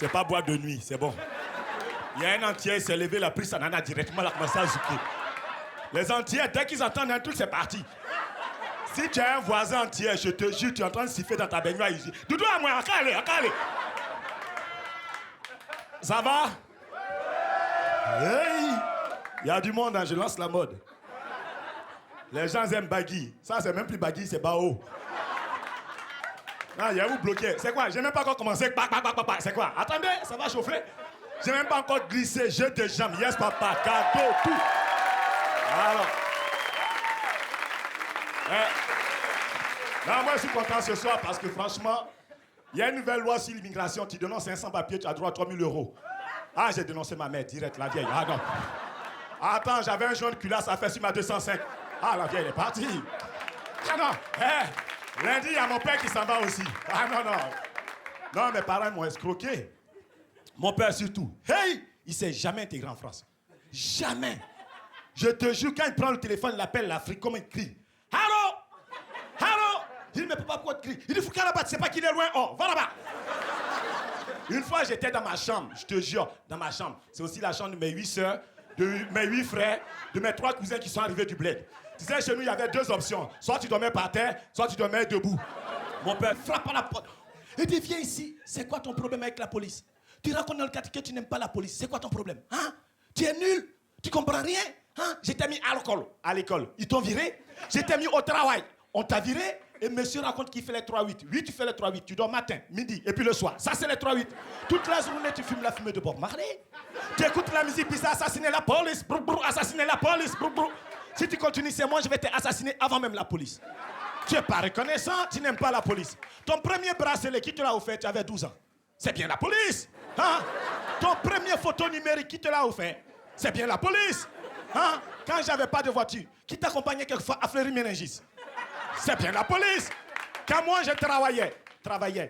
C'est pas boîte de nuit, c'est bon. Il y a un entier, il s'est levé, il a pris sa nana directement, il a commencé à zouker. Les entiers, dès qu'ils entendent un truc, c'est parti. Si tu as un voisin entier, je te jure, tu es en train de siffler dans ta baignoire, il dit « Doudou à moi, à aller. Ça va? Hey! Il y a du monde, hein, je lance la mode. Les gens aiment baggy. Ça, c'est même plus baggy, c'est bao. Non, il y a où bloqué. C'est quoi? J'ai même pas encore commencé. C'est quoi? Attendez, ça va chauffer. J'ai même pas encore glissé. Je te jambes. Yes, papa. Cadeau, tout. Alors. Non, moi, je suis content ce soir parce que franchement, il y a une nouvelle loi sur l'immigration. Tu dénonces 500 papiers, tu as droit à 3 000 €. Ah, j'ai dénoncé ma mère, direct, la vieille. Ah non. Attends, j'avais un jaune culasse, ça fait sur ma 205. Ah, la vieille, elle est partie. Ah non. Lundi, il y a mon père qui s'en va aussi. Ah non. Non, mes parents m'ont escroqué. Mon père surtout. Hey, il s'est jamais intégré en France. Jamais. Je te jure, quand il prend le téléphone, il appelle l'Afrique, comme il crie. Allô? Il dit, mais papa, pourquoi tu cries? Il dit, faut qu'à là-bas, tu sais pas qu'il est loin. Oh, va là-bas. Une fois, j'étais dans ma chambre, je te jure, dans ma chambre. C'est aussi la chambre de mes 8 sœurs, de mes 8 frères, de mes 3 cousins qui sont arrivés du bled. Tu sais, chez nous, il y avait 2 options. Soit tu dormais par terre, soit tu dormais debout. Mon père frappe à la porte. Il dit, viens ici. C'est quoi ton problème avec la police? Tu racontes dans le quartier que tu n'aimes pas la police. C'est quoi ton problème? Hein? Tu es nul? Tu comprends rien? Hein? Je t'ai mis à l'école. Ils t'ont viré. Je t'ai mis au travail. On t'a viré. Et monsieur raconte qu'il fait les 3-8. Oui, tu fais les 3-8. Tu dors matin, midi et puis le soir. Ça, c'est les 3-8. Toute la journée, tu fumes la fumée de Bob Marley. Tu écoutes la musique, puis ça assassiner la police. Brou, brou, assassiner la police. Brou, brou. Si tu continues, c'est moi, je vais t'assassiner avant même la police. Tu n'es pas reconnaissant, tu n'aimes pas la police. Ton premier bracelet, qui te l'a offert? Tu avais 12 ans. C'est bien la police. Hein? Ton premier photo numérique, qui te l'a offert? C'est bien la police. Hein? Quand j'avais pas de voiture, qui t'accompagnait quelquefois à Fleury-Mérogis? C'est bien la police. Quand moi je travaillais,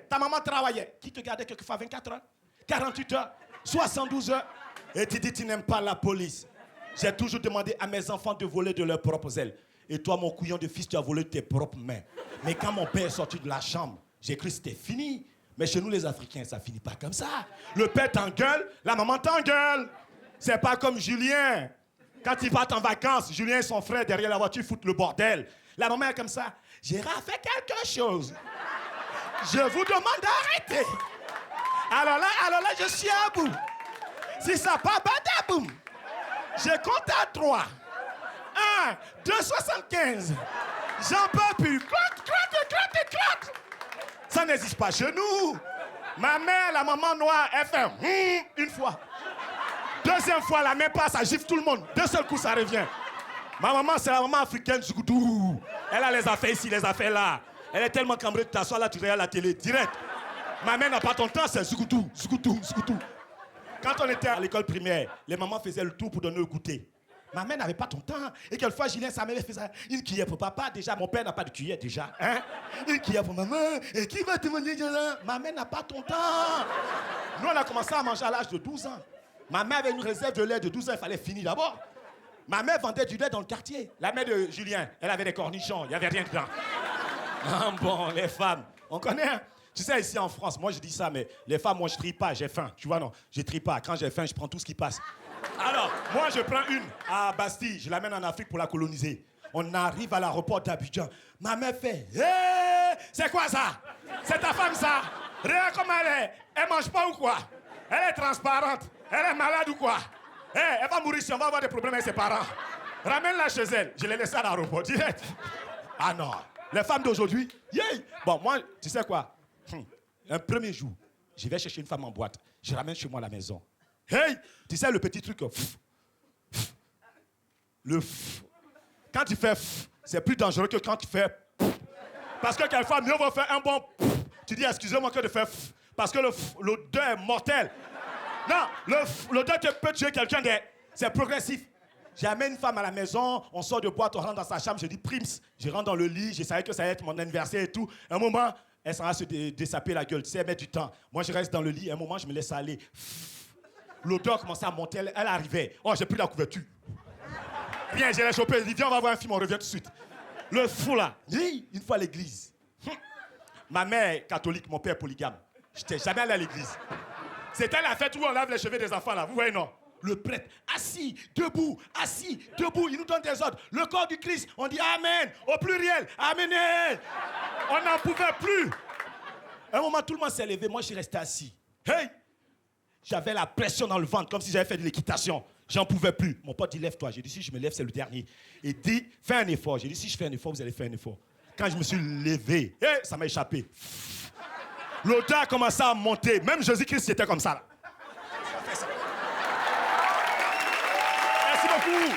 ta maman travaillait, qui te gardait quelquefois 24 heures, 48 heures, 72 heures, et tu dis tu n'aimes pas la police. J'ai toujours demandé à mes enfants de voler de leurs propres ailes. Et toi, mon couillon de fils, tu as volé de tes propres mains. Mais quand mon père est sorti de la chambre, j'ai cru que c'était fini. Mais chez nous, les Africains, ça finit pas comme ça. Le père t'engueule, la maman t'engueule. C'est pas comme Julien. Quand ils partent en vacances, Julien et son frère derrière la voiture foutent le bordel. La maman est comme ça. J'ai fait quelque chose. Je vous demande d'arrêter. Alors là, je suis à bout. Si ça part, badaboum. Je compte à 3. 1, 2, 75. J'en peux plus. Clotte. Ça n'existe pas chez nous. Ma mère, la maman noire, elle fait une fois. Deuxième fois, la même pas, ça gifle tout le monde. D'un seul coup, ça revient. Ma maman, c'est la maman africaine, Zoukoudou. Elle a les affaires ici, les affaires là. Elle est tellement cambrée que tu t'assois là, tu regardes la télé direct. Ma mère n'a pas ton temps, c'est Zoukoudou. Quand on était à l'école primaire, les mamans faisaient le tour pour donner le goûter. Ma mère n'avait pas ton temps. Et quelquefois, Julien, sa mère faisait une cuillère pour papa. Déjà, mon père n'a pas de cuillère déjà. Hein? Une cuillère pour maman. Et qui va te manger là? Ma mère n'a pas ton temps. Nous, on a commencé à manger à l'âge de 12 ans. Ma mère avait une réserve de lait de 12 ans, il fallait finir d'abord. Ma mère vendait du lait dans le quartier. La mère de Julien, elle avait des cornichons, il n'y avait rien dedans. Ah bon, les femmes, on connaît, hein? Tu sais, ici en France, moi je dis ça, mais les femmes, moi je trie pas, j'ai faim. Tu vois, non, je trie pas. Quand j'ai faim, je prends tout ce qui passe. Alors, moi je prends une à Bastille, je l'amène en Afrique pour la coloniser. On arrive à l'aéroport d'Abidjan. Ma mère fait, hé, c'est quoi ça? C'est ta femme ça? Regarde comme elle est. Elle mange pas ou quoi? Elle est transparente. Elle est malade ou quoi? Hey, elle va mourir si on va avoir des problèmes avec ses parents. Ramène-la chez elle. Je l'ai laissée à l'aéroport, direct. Ah non. Les femmes d'aujourd'hui, yeah. Bon, moi, tu sais quoi? Un premier jour, je vais chercher une femme en boîte. Je ramène chez moi à la maison. Hey, tu sais le petit truc, quand tu fais c'est plus dangereux que quand tu fais parce que quelquefois, mieux vaut faire un bon tu dis excusez-moi que de faire parce que l'odeur est mortelle. Non, l'odeur peut tuer quelqu'un. C'est progressif. J'amène une femme à la maison, on sort de boîte, on rentre dans sa chambre, je dis prims. Je rentre dans le lit, je savais que ça allait être mon anniversaire et tout. Un moment, elle s'en va se dessaper la gueule. Tu sais, elle met du temps. Moi, je reste dans le lit. Un moment, je me laisse aller. L'odeur commençait à monter. Elle arrivait. Oh, j'ai pris la couverture. Bien, j'ai la chopé. Il dit, viens, on va voir un film, on revient tout de suite. Le fou, là. Une fois à l'église. Ma mère est catholique, mon père est polygame. Je n'étais jamais allé à l'église. C'était la fête où on lave les cheveux des enfants, là. Vous voyez, non? Le prêtre, assis, debout, il nous donne des ordres. Le corps du Christ, on dit Amen, au pluriel, Amen. On n'en pouvait plus. À un moment, tout le monde s'est levé, moi, je suis resté assis. Hey! J'avais la pression dans le ventre, comme si j'avais fait de l'équitation. J'en pouvais plus. Mon pote dit, lève-toi. J'ai dit, si je me lève, c'est le dernier. Il dit, fais un effort. J'ai dit, si je fais un effort, vous allez faire un effort. Quand je me suis levé, ça m'a échappé. L'odeur a commencé à monter. Même Jésus-Christ était comme ça, là. Merci beaucoup.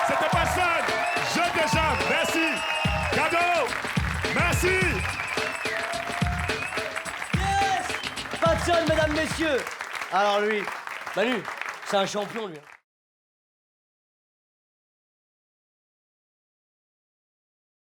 C'était personne. Jeu des jambes. Merci. Cadeau. Merci. Yes. Patson, mesdames, messieurs. Alors lui, Manu, c'est un champion, lui.